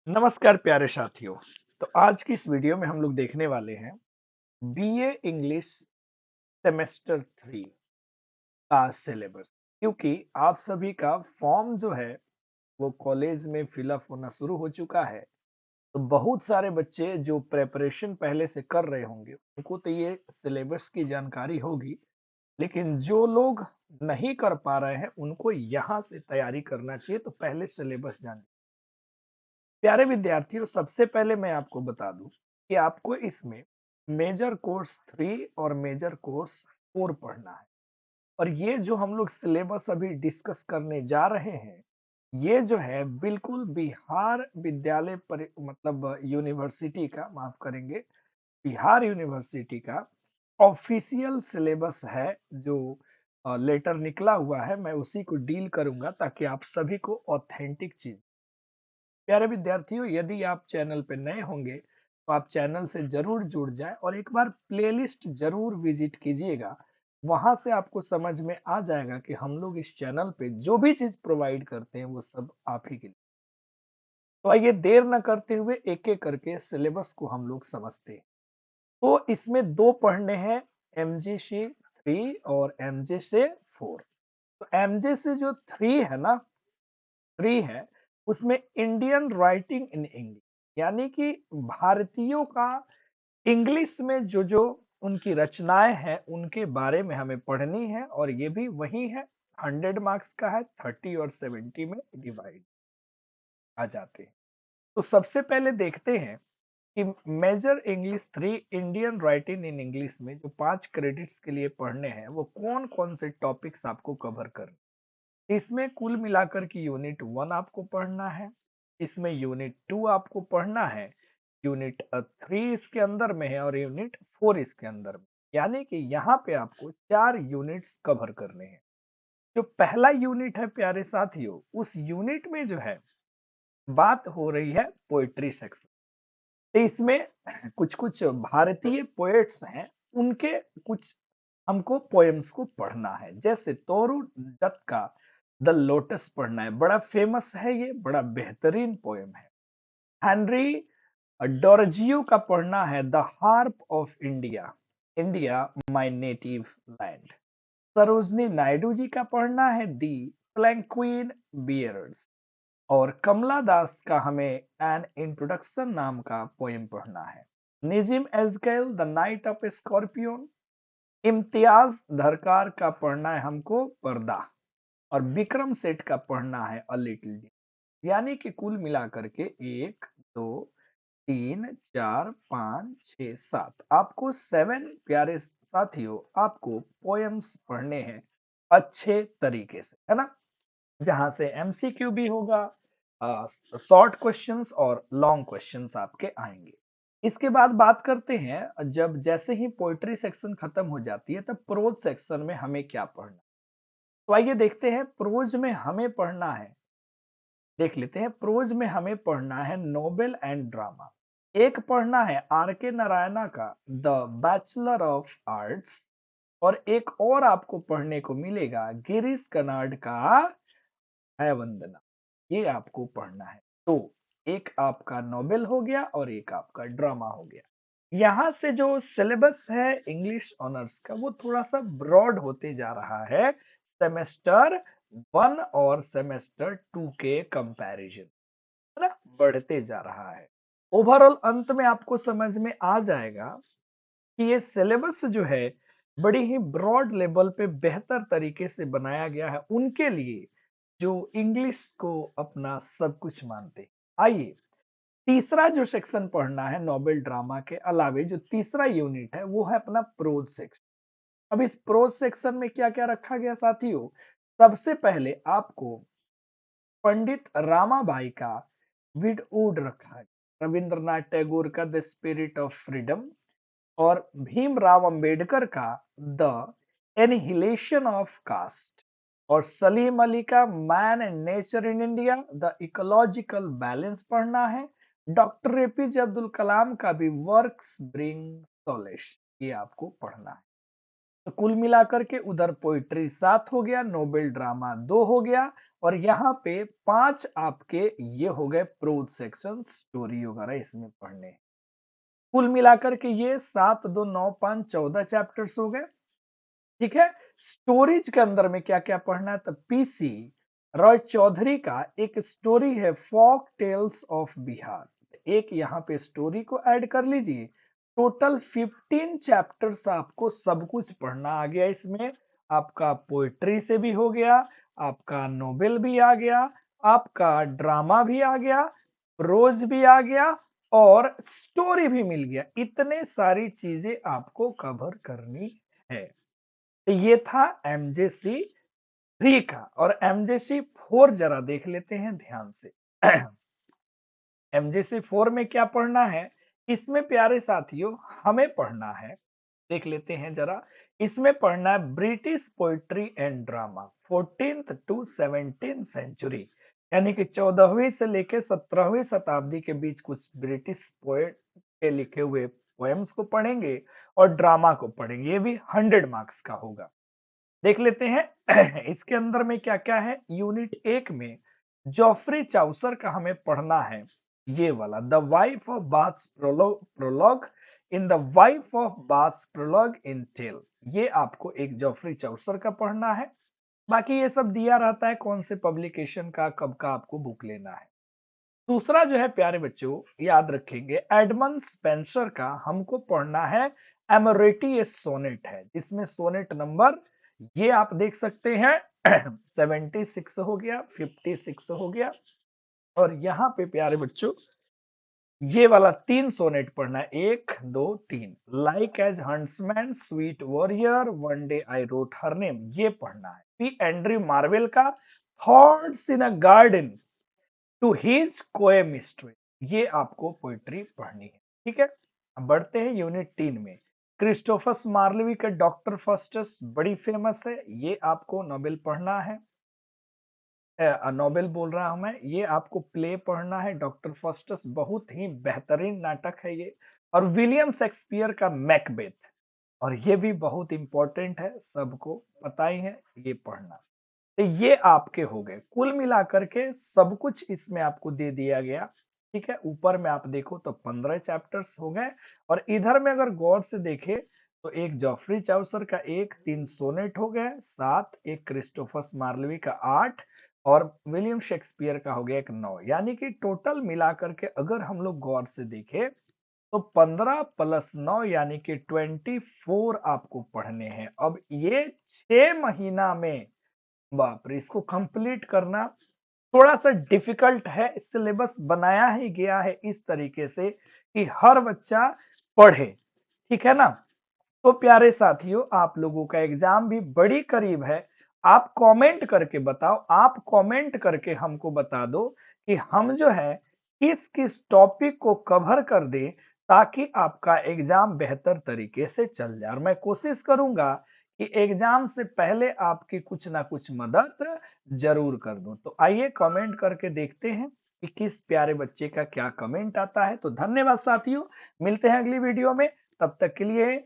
नमस्कार प्यारे साथियों। तो आज की इस वीडियो में हम लोग देखने वाले हैं बीए इंग्लिश सेमेस्टर 3 का सिलेबस। क्योंकि आप सभी का फॉर्म जो है वो कॉलेज में फिलअप होना शुरू हो चुका है। तो बहुत सारे बच्चे जो प्रेपरेशन पहले से कर रहे होंगे उनको तो ये सिलेबस की जानकारी होगी, लेकिन जो लोग नहीं कर पा रहे हैं उनको यहाँ से तैयारी करना चाहिए। तो पहले सिलेबस जान प्यारे विद्यार्थियों, सबसे पहले मैं आपको बता दूं कि आपको इसमें मेजर कोर्स 3 और मेजर कोर्स 4 पढ़ना है। और ये जो हम लोग सिलेबस अभी डिस्कस करने जा रहे हैं, ये जो है बिल्कुल बिहार विद्यालय मतलब यूनिवर्सिटी का, माफ करेंगे, बिहार यूनिवर्सिटी का ऑफिशियल सिलेबस है। जो लेटर निकला हुआ है मैं उसी को डील करूंगा ताकि आप सभी को ऑथेंटिक चीज। प्यारे विद्यार्थियों, यदि आप चैनल पे नए होंगे तो आप चैनल से जरूर जुड़ जाएं और एक बार प्लेलिस्ट जरूर विजिट कीजिएगा। वहां से आपको समझ में आ जाएगा कि हम लोग इस चैनल पे जो भी चीज प्रोवाइड करते हैं वो सब आप ही के लिए। तो आइए देर न करते हुए एक एक करके सिलेबस को हम लोग समझते हैं। तो इसमें दो पढ़ने हैं, एमजीसी 3 और एमजीसी 4। तो एमजीसी जो 3 है ना, 3 है, उसमें इंडियन राइटिंग इन इंग्लिश, यानी कि भारतीयों का इंग्लिश में जो जो उनकी रचनाएं हैं उनके बारे में हमें पढ़नी है। और ये भी वही है, 100 मार्क्स का है, 30 और 70 में डिवाइड आ जाते हैं। तो सबसे पहले देखते हैं कि major English 3 Indian writing in English में जो 5 क्रेडिट्स के लिए पढ़ने हैं वो कौन कौन से टॉपिक्स आपको कवर करने। इसमें कुल मिलाकर की यूनिट 1 आपको पढ़ना है, इसमें यूनिट 2 आपको पढ़ना है, यूनिट 3 इसके अंदर में है और यूनिट 4 इसके अंदर में। यानी कि यहाँ पे आपको 4 यूनिट्स कवर करने हैं। जो पहला यूनिट है प्यारे साथियों, उस यूनिट में जो है बात हो रही है पोएट्री सेक्शन। तो इसमें कुछ कुछ भारतीय पोएट्स हैं, उनके कुछ हमको पोएम्स को पढ़ना है। जैसे तोरू दत्त का द लोटस पढ़ना है, बड़ा फेमस है, ये बड़ा बेहतरीन पोएम है। हेनरी डोरजियो का पढ़ना है the harp of India, India my native land. Sarojini Naidu ji का पढ़ना है दी फ्लैंक्वीन बियर्स। और कमला दास का हमें एन इंट्रोडक्शन नाम का पोएम पढ़ना है। Nissim Ezekiel the night of scorpion. Imtiaz Dharker का पढ़ना है हमको पर्दा। और विक्रम सेठ का पढ़ना है अ लिटिल। यानी कि कुल मिलाकर के 1 2 3 4 5 6 7 आपको 7 प्यारे साथियों, आपको पोएम्स पढ़ने हैं अच्छे तरीके से, है ना। जहां से एमसीक्यू भी होगा, शॉर्ट क्वेश्चंस और लॉन्ग क्वेश्चंस आपके आएंगे। इसके बाद बात करते हैं, जब जैसे ही पोएट्री सेक्शन खत्म हो जाती है तब प्रोज सेक्शन में हमें क्या पढ़ना। तो आइए देखते हैं प्रोज में हमें पढ़ना है। देख लेते हैं, प्रोज में हमें पढ़ना है नोबेल एंड ड्रामा। एक पढ़ना है आर के नारायणा का द बैचलर ऑफ आर्ट्स। और एक और आपको पढ़ने को मिलेगा गिरीश कर्नाड का है वंदना। ये आपको पढ़ना है। तो एक आपका नोबेल हो गया और एक आपका ड्रामा हो गया। यहाँ से जो सिलेबस है इंग्लिश ऑनर्स का वो थोड़ा सा ब्रॉड होते जा रहा है सेमेस्टर 1 और सेमेस्टर 2 के कंपैरिजन, है ना, बढ़ते जा रहा है। ओवरऑल अंत में आपको समझ में आ जाएगा कि ये सिलेबस जो है बड़ी ही ब्रॉड लेवल पे बेहतर तरीके से बनाया गया है उनके लिए जो इंग्लिश को अपना सब कुछ मानते हैं। आइए तीसरा जो सेक्शन पढ़ना है नोबेल ड्रामा के अलावे, जो तीसरा यूनिट है वो है अपना प्रोज सेक्शन। अब इस प्रोज सेक्शन में क्या क्या रखा गया साथियों, सबसे पहले आपको पंडित रामाबाई का विडवुड रखा है, रविंद्रनाथ टैगोर का द स्पिरिट ऑफ फ्रीडम, और भीमराव अंबेडकर का द एनिहिलेशन ऑफ कास्ट, और सलीम अली का man and nature in India the ecological balance पढ़ना है। डॉक्टर एपीजे अब्दुल कलाम का भी वर्क्स ब्रिंग सॉलेश, ये आपको पढ़ना है। तो कुल मिलाकर के उधर पोइट्री 7 हो गया, नोबेल ड्रामा 2 हो गया और यहाँ पे 5 आपके ये हो गए प्रोज सेक्शन, स्टोरी वगैरह इसमें पढ़ने। कुल मिलाकर के ये 7 2 9 5 14 चैप्टर्स हो गए। ठीक है। स्टोरीज के अंदर में क्या क्या पढ़ना है, तो पीसी रॉय चौधरी का एक स्टोरी है फोक टेल्स ऑफ बिहार, एक यहाँ पे स्टोरी को ऐड कर लीजिए। टोटल 15 चैप्टर्स आपको सब कुछ पढ़ना आ गया इसमें। आपका पोएट्री से भी हो गया, आपका नोवेल भी आ गया, आपका ड्रामा भी आ गया, प्रोज भी आ गया और स्टोरी भी मिल गया। इतने सारी चीजें आपको कवर करनी है। तो ये था एमजेसी 3 का। और एमजेसी 4 जरा देख लेते हैं ध्यान से। एमजेसी 4 में क्या पढ़ना है, इसमें प्यारे साथियों हमें पढ़ना है, देख लेते हैं जरा। इसमें पढ़ना है British poetry and drama 14th to 17th century, यानी कि 14वीं से लेके 17वीं शताब्दी के बीच कुछ ब्रिटिश पोएट के लिखे हुए पोएम्स को पढ़ेंगे और ड्रामा को पढ़ेंगे। ये भी 100 मार्क्स का होगा। देख लेते हैं इसके अंदर में क्या क्या है। यूनिट 1 में जॉफ्री चाउसर का हमें पढ़ना है, ये वाला the wife of Bath's prologue in the wife of Bath's prologue in tale. ये आपको एक जॉफ्री चाउसर का पढ़ना है। बाकी ये सब दिया रहता है कौन से पब्लिकेशन का, कब का आपको बुक लेना है। दूसरा जो है प्यारे बच्चों याद रखेंगे, एडमंड स्पेंसर का हमको पढ़ना है एमोरेटी सोनेट है, जिसमें सोनेट नंबर ये आप देख सकते हैं 76 हो गया, 56 हो गया और यहाँ पे प्यारे बच्चों ये वाला 3 सोनेट पढ़ना है, 1 2 3। Like as huntsman, sweet warrior, one day I wrote her name, ये पढ़ना है। पी एंड्रयू मार्वेल का thoughts in a garden to his coy mistress, ये आपको पोइट्री पढ़नी है। ठीक है। अब बढ़ते हैं यूनिट 3 में। क्रिस्टोफस मार्लेवी का डॉक्टर फॉस्टस बड़ी फेमस है, ये आपको नोबेल पढ़ना है। नोबेल बोल रहा हूं मैं, ये आपको प्ले पढ़ना है। डॉक्टर फॉस्टस बहुत ही बेहतरीन नाटक है ये। और विलियम शेक्सपियर का मैकबेथ, और ये भी बहुत इंपॉर्टेंट है, सबको पता ही है, ये पढ़ना। तो ये आपके हो गए कुल मिलाकर के सब कुछ इसमें आपको दे दिया गया। ठीक है। ऊपर में आप देखो तो 15 चैप्टर्स हो गए और इधर में अगर गौर से देखे तो एक जॉफ्री चाउसर का 1, 3 सोनेट हो गए 7, एक क्रिस्टोफस मार्लवी का 8 और विलियम शेक्सपियर का हो गया एक 9, यानी कि टोटल मिलाकर के अगर हम लोग गौर से देखें तो 15 प्लस 9 यानी कि 24 आपको पढ़ने हैं। अब ये 6 महीना में बाप रे, इसको कंप्लीट करना थोड़ा सा डिफिकल्ट है। सिलेबस बनाया ही गया है इस तरीके से कि हर बच्चा पढ़े। ठीक है ना। तो प्यारे साथियों आप लोगों का एग्जाम भी बड़ी करीब है। आप कमेंट करके बताओ, आप कमेंट करके हमको बता दो कि हम जो है किस किस टॉपिक को कवर कर दें ताकि आपका एग्जाम बेहतर तरीके से चल जाए। और मैं कोशिश करूंगा कि एग्जाम से पहले आपकी कुछ ना कुछ मदद जरूर कर दूं। तो आइए कमेंट करके देखते हैं कि किस प्यारे बच्चे का क्या कमेंट आता है। तो धन्यवाद साथियों, मिलते हैं अगली वीडियो में, तब तक के लिए